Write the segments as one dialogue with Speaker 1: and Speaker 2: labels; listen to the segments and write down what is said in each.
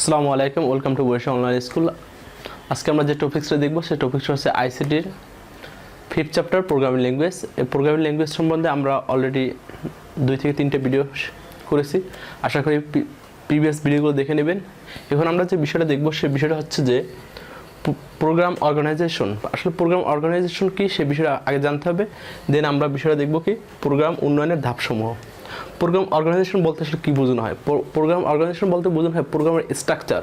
Speaker 1: আসসালামু আলাইকুম, welcome to বারিসাল online school. আজকে আমরা যে টপিক্সটা দেখব সেই টপিক্সটা হচ্ছে আইসিটির 5th চ্যাপ্টার প্রোগ্রামিং ল্যাঙ্গুয়েজ। এই প্রোগ্রামিং ল্যাঙ্গুয়েজ সম্বন্ধে আমরা অলরেডি 2 থেকে 3টে ভিডিও করেছি। আশা করি প্রিভিয়াস ভিডিওগুলো দেখে নেবেন। এখন আমরা যে বিষয়টা দেখব সেই বিষয়টা হচ্ছে যে প্রোগ্রাম অর্গানাইজেশন। আসলে প্রোগ্রাম অর্গানাইজেশন কি সে বিষয়টা আগে জানতে হবে, দেন আমরা বিষয়টা দেখব কি প্রোগ্রাম উন্নয়নের ধাপসমূহ। প্রোগ্রাম অর্গানাইজেশন বলতে আসলে কী বোঝানো হয়? প্রোগ্রাম অর্গানাইজেশন বলতে বোঝানো হয় প্রোগ্রামের স্ট্রাকচার।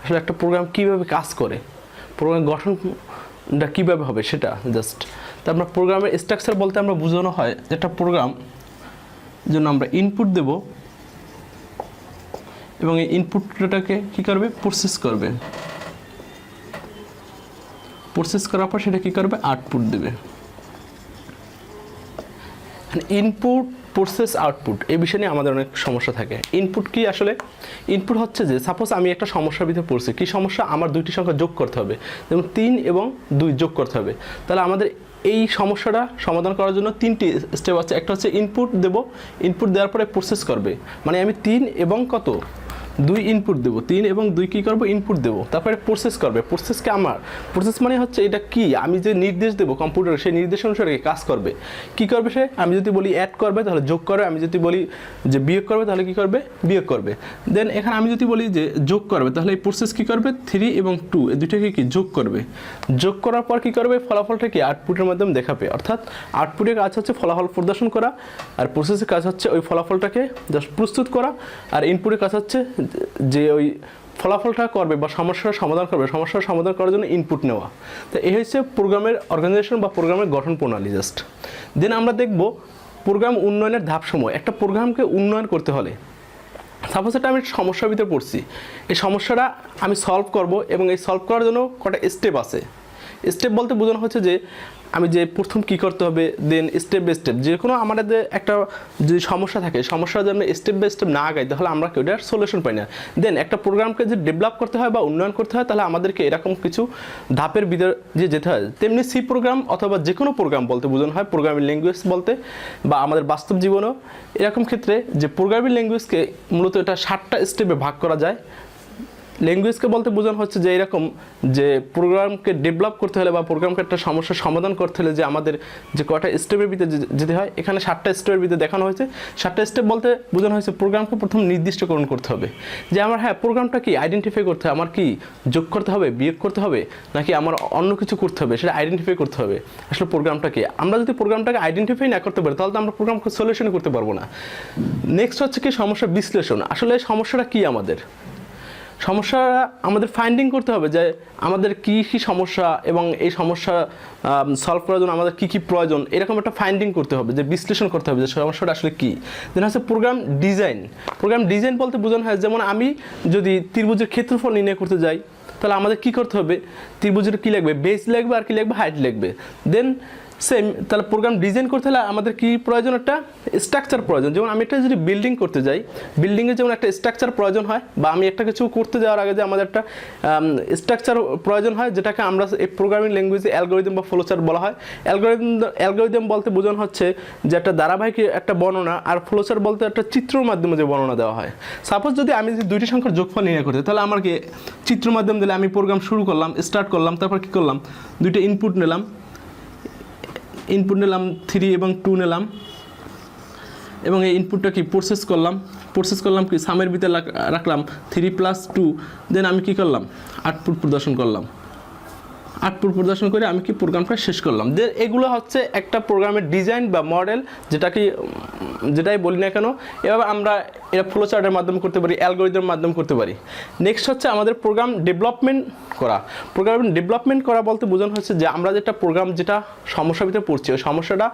Speaker 1: আসলে একটা প্রোগ্রাম কীভাবে কাজ করে, প্রোগ্রাম গঠনটা কীভাবে হবে সেটা জাস্ট। তারপর প্রোগ্রামের স্ট্রাকচার বলতে আমরা বোঝানো হয় একটা প্রোগ্রাম জন্য আমরা ইনপুট দেব এবং এই ইনপুটটাকে কী করবে, প্রসেস করবে। প্রসেস করার পর সেটা কী করবে, আউটপুট দেবে। ইনপুট, প্রসেস, আউটপুট এই বিষয় নিয়ে আমাদের অনেক সমস্যা থাকে। ইনপুট কি? আসলে ইনপুট হচ্ছে যে সাপোজ আমি একটা সমস্যার ভিতরে পড়ছি। কী সমস্যা? আমার দুইটি সংখ্যা যোগ করতে হবে, যেমন 3 এবং 2 যোগ করতে হবে। তাহলে আমাদের এই সমস্যাটা সমাধান করার জন্য 3টি স্টেপ আছে। একটা হচ্ছে ইনপুট দেব, ইনপুট দেওয়ার পরে প্রসেস করবে, মানে আমি 3 এবং 2 ইনপুট দেবো, 3 এবং 2 কী করবো, ইনপুট দেবো। তারপরে প্রসেস করবে। প্রসেসকে আমার প্রসেস মানে হচ্ছে এটা কি, আমি যে নির্দেশ দেবো কম্পিউটারে সেই নির্দেশ অনুসারে কাজ করবে। কি করবে সে? আমি যদি বলি অ্যাড করবে তাহলে যোগ করবে, আমি যদি বলি যে বিয়োগ করবে তাহলে কি করবে, বিয়োগ করবে। দেন এখানে আমি যদি বলি যে যোগ করবে তাহলে এই প্রসেস কী করবে, 3 এবং 2 এই দুইটাকে কি যোগ করবে। যোগ করার পর কী করবে, ফলাফলটা কি আউটপুটের মাধ্যমে দেখাবে। অর্থাৎ আউটপুটের কাজ হচ্ছে ফলাফল প্রদর্শন করা, আর প্রসেসের কাজ হচ্ছে ওই ফলাফলটাকে জাস্ট প্রস্তুত করা, আর ইনপুটের কাজ হচ্ছে যে ওই ফলাফলটা করবে বা সমস্যার সমাধান করবে, সমস্যার সমাধান করার জন্য ইনপুট নেওয়া। তো এই হচ্ছে প্রোগ্রামের অর্গানাইজেশন বা প্রোগ্রামের গঠন প্রণালী জাস্ট। দেন আমরা দেখব প্রোগ্রাম উন্নয়নের ধাপসমূহ। একটা প্রোগ্রামকে উন্নয়ন করতে হলে সাপোজ এটা আমি সমস্যার ভিতরে পড়ছি, এই সমস্যাটা আমি সলভ করব এবং এই সলভ করার জন্য কটা স্টেপ আছে। স্টেপ বলতে বোঝানো হচ্ছে যে আমি যে প্রথম কী করতে হবে, দেন স্টেপ বাই স্টেপ। যে কোনো আমাদের একটা যদি সমস্যা থাকে, সমস্যার জন্য স্টেপ বাই স্টেপ না আগাই তাহলে আমরা কেউ এটার সলিউশন পাই না। দেন একটা প্রোগ্রামকে যে ডেভেলপ করতে হয় বা উন্নয়ন করতে হয় তাহলে আমাদেরকে এরকম কিছু ধাপের ভিতরে যে যেতে হয়। তেমনি সি প্রোগ্রাম অথবা যে কোনো প্রোগ্রাম বলতে বোঝানো হয় প্রোগ্রামিং ল্যাঙ্গুয়েজ বলতে, বা আমাদের বাস্তব জীবনেও এরকম ক্ষেত্রে যে প্রোগ্রামিং ল্যাঙ্গুয়েজকে মূলত এটা 7টা স্টেপে ভাগ করা যায়। ল্যাঙ্গুয়েজকে বলতে বোঝানো হচ্ছে যে এরকম যে প্রোগ্রামকে ডেভেলপ করতে হলে বা প্রোগ্রামকে একটা সমস্যার সমাধান করতে হলে যে আমাদের যে কটা স্টেপের ভিতরে যেতে হয়, এখানে 7টা স্টেপের ভিতরে দেখানো হয়েছে। 7টা স্টেপ বলতে বোঝানো হয়েছে প্রোগ্রামকে প্রথম নির্দিষ্টকরণ করতে হবে যে আমার প্রোগ্রামটা কি আইডেন্টিফাই করতে হবে, আমার কি যোগ করতে হবে, বিয়োগ করতে হবে, নাকি আমার অন্য কিছু করতে হবে, সেটা আইডেন্টিফাই করতে হবে। আসলে প্রোগ্রামটা কি, আমরা যদি প্রোগ্রামটাকে আইডেন্টিফাই না করতে পারি তাহলে তো আমরা প্রোগ্রামকে সলিউশন করতে পারবো না। নেক্সট হচ্ছে কি সমস্যা বিশ্লেষণ। আসলে সমস্যাটা কি, আমাদের সমস্যা আমাদের ফাইন্ডিং করতে হবে যে আমাদের কী কী সমস্যা এবং এই সমস্যা সলভ করার জন্য আমাদের কী কী প্রয়োজন, এরকম একটা ফাইন্ডিং করতে হবে, যে বিশ্লেষণ করতে হবে যে সমস্যাটা আসলে কী। দেন হচ্ছে প্রোগ্রাম ডিজাইন। প্রোগ্রাম ডিজাইন বলতে বোঝানো হয় যেমন আমি যদি ত্রিভুজের ক্ষেত্রফল নির্ণয় করতে যাই তাহলে আমাদের কী করতে হবে, ত্রিভুজের কী লাগবে, বেস লাগবে আর কী লাগবে, হাইট লাগবে। দেন সেম তাহলে প্রোগ্রাম ডিজাইন করতে হলে আমাদের কী প্রয়োজন, একটা স্ট্রাকচার প্রয়োজন। যেমন আমি একটা যদি বিল্ডিং করতে যাই, বিল্ডিংয়ের যেমন একটা স্ট্রাকচার প্রয়োজন হয়, বা আমি একটা কিছু করতে যাওয়ার আগে যে আমাদের একটা স্ট্রাকচার প্রয়োজন হয়, যেটাকে আমরা এই প্রোগ্রামিং ল্যাঙ্গুয়েজে অ্যালগরিদম বা ফ্লোচার্ট বলা হয়। অ্যালগরিদম বলতে বোঝানো হচ্ছে যে একটা ধারাবাহিক একটা বর্ণনা, আর ফ্লোচার্ট বলতে একটা চিত্রর মাধ্যমে যে বর্ণনা দেওয়া হয়। সাপোজ যদি আমি যদি দুইটি সংখ্যার যোগফল নির্ণয় করতে তাহলে আমার কি চিত্র মাধ্যম দিলে আমি প্রোগ্রাম শুরু করলাম, স্টার্ট করলাম, তারপর কী করলাম, দুইটা ইনপুট নিলাম 3 এবং 2 নিলাম, এবং এই ইনপুটটা কি প্রসেস করলাম কি সামের ভিতরে রাখলাম 3 + 2। দেন আমি কি করলাম, আউটপুট প্রদর্শন করলাম। আউটপুট প্রদর্শন করে আমি কি প্রোগ্রামটা শেষ করলাম। দেন এগুলো হচ্ছে একটা প্রোগ্রামের ডিজাইন বা মডেল, যেটাই বলি না কেন। এভাবে আমরা এটা ফ্লোচার্টের মাধ্যমে করতে পারি, অ্যালগরিদমের মাধ্যমে করতে পারি। নেক্সট হচ্ছে আমাদের প্রোগ্রাম ডেভেলপমেন্ট করা। প্রোগ্রাম ডেভেলপমেন্ট করা বলতে বোঝানো হচ্ছে যে আমরা যেটা প্রোগ্রাম যেটা সমস্যার ভিতরে পড়ছি, ওই সমস্যাটা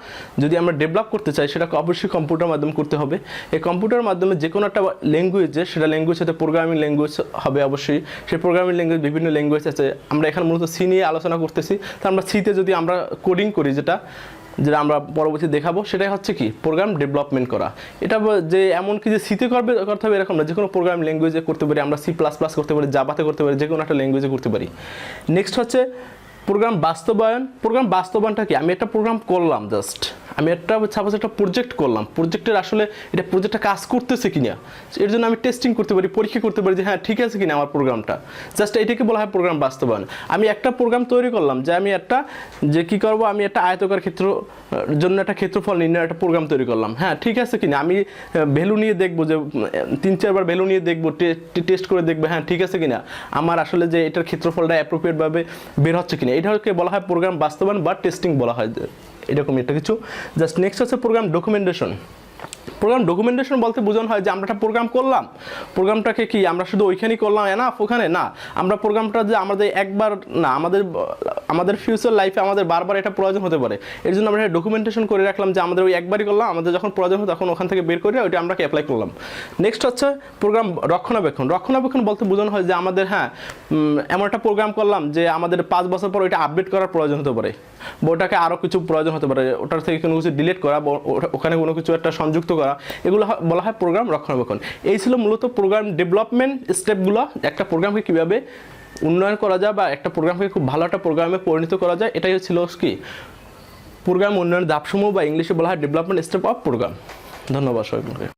Speaker 1: যদি আমরা ডেভেলপ করতে চাই সেটাকে অবশ্যই কম্পিউটার মাধ্যমে করতে হবে। এই কম্পিউটারের মাধ্যমে যে কোনো একটা ল্যাঙ্গুয়েজে, সেটা ল্যাঙ্গুয়েজ হতে প্রোগ্রামিং ল্যাঙ্গুয়েজ হবে অবশ্যই। সেই প্রোগ্রামিং ল্যাঙ্গুয়েজ বিভিন্ন ল্যাঙ্গুয়েজ আছে, আমরা এখানে মূলত সি নিয়ে আলোচনা করতেছি। তো আমরা সিতে যদি আমরা কোডিং করি, যেটা আমরা পরবর্তী দেখাবো, সেটাই হচ্ছে কি প্রোগ্রাম ডেভেলপমেন্ট করা। এটা যে এমন কি যে সিতে করতে হবে এরকম না, যে কোনো প্রোগ্রাম ল্যাঙ্গুয়েজে করতে পারি, আমরা C++ করতে পারি, জাভাতে করতে পারি, যে কোনো একটা ল্যাঙ্গুয়েজে করতে পারি। নেক্সট হচ্ছে প্রোগ্রাম বাস্তবায়ন। প্রোগ্রাম বাস্তবায়নটা কি, আমি একটা প্রোগ্রাম করলাম, জাস্ট আমি সাপোজ একটা প্রজেক্ট করলাম, প্রজেক্টের আসলে এটা প্রজেক্টটা কাজ করতেছে কিনা, এর জন্য আমি টেস্টিং করতে পারি, পরীক্ষা করতে পারি যে হ্যাঁ ঠিক আছে কিনা আমার প্রোগ্রামটা, জাস্ট এটাকে বলা হয় প্রোগ্রাম বাস্তবায়ন। আমি একটা প্রোগ্রাম তৈরি করলাম যে আমি একটা যে কী করবো, আমি একটা আয়তকার ক্ষেত্র জন্য একটা ক্ষেত্রফল নির্ণয়ের একটা প্রোগ্রাম তৈরি করলাম, হ্যাঁ ঠিক আছে কিনা, আমি ভ্যালু নিয়ে দেখবো, যে 3-4 ভ্যালু নিয়ে দেখবো, টেস্ট করে দেখবো হ্যাঁ ঠিক আছে কিনা, আমার আসলে যে এটার ক্ষেত্রফলটা অ্যাপ্রোপ্রিয়েটভাবে বের হচ্ছে কিনা, এটাকে বলা হয় প্রোগ্রাম বাস্তবায়ন বা টেস্টিং বলা হয়, এরকম একটা কিছু। জাস্ট নেক্সট হচ্ছে প্রোগ্রাম ডকুমেন্টেশন। প্রোগ্রাম ডকুমেন্টেশন বলতে বোঝানো হয় যে আমরা একটা প্রোগ্রাম করলাম, প্রোগ্রামটাকে কি আমরা শুধু ওইখানেই করলাম এনাফ, ওখানে না, আমরা প্রোগ্রামটা যে আমাদের একবার না, আমাদের ফিউচার লাইফে আমাদের বারবার এটা প্রয়োজন হতে পারে, এর জন্য আমরা ডকুমেন্টেশন করে রাখলাম যে আমাদের ওই একবারই করলাম, আমাদের যখন প্রয়োজন হয় তখন ওখান থেকে বের করে ওইটা আমরা অ্যাপ্লাই করলাম। নেক্সট হচ্ছে প্রোগ্রাম রক্ষণাবেক্ষণ। রক্ষণাবেক্ষণ বলতে বোঝানো হয় যে আমাদের হ্যাঁ এমন একটা প্রোগ্রাম করলাম যে আমাদের 5 বছর পর ওইটা আপডেট করার প্রয়োজন হতে পারে, বা ওটাকে আরও কিছু প্রয়োজন হতে পারে, ওটার থেকে কোনো কিছু ডিলিট করা বা ওখানে কোনো কিছু একটা সংযুক্ত করা, এগুলো বলা হয় প্রোগ্রাম রক্ষণাবেক্ষণ। এই ছিল মূলত প্রোগ্রাম ডেভেলপমেন্ট স্টেপগুলো, একটা প্রোগ্রামকে কীভাবে উন্নয়ন করা যায় বা একটা প্রোগ্রামকে খুব ভালো একটা প্রোগ্রামে পরিণত করা যায়, এটাই ছিল কি প্রোগ্রাম উন্নয়নের ধাপসমূহ, বা ইংলিশে বলা হয় ডেভেলপমেন্ট স্টেপ অফ প্রোগ্রাম। ধন্যবাদ সবাইকে।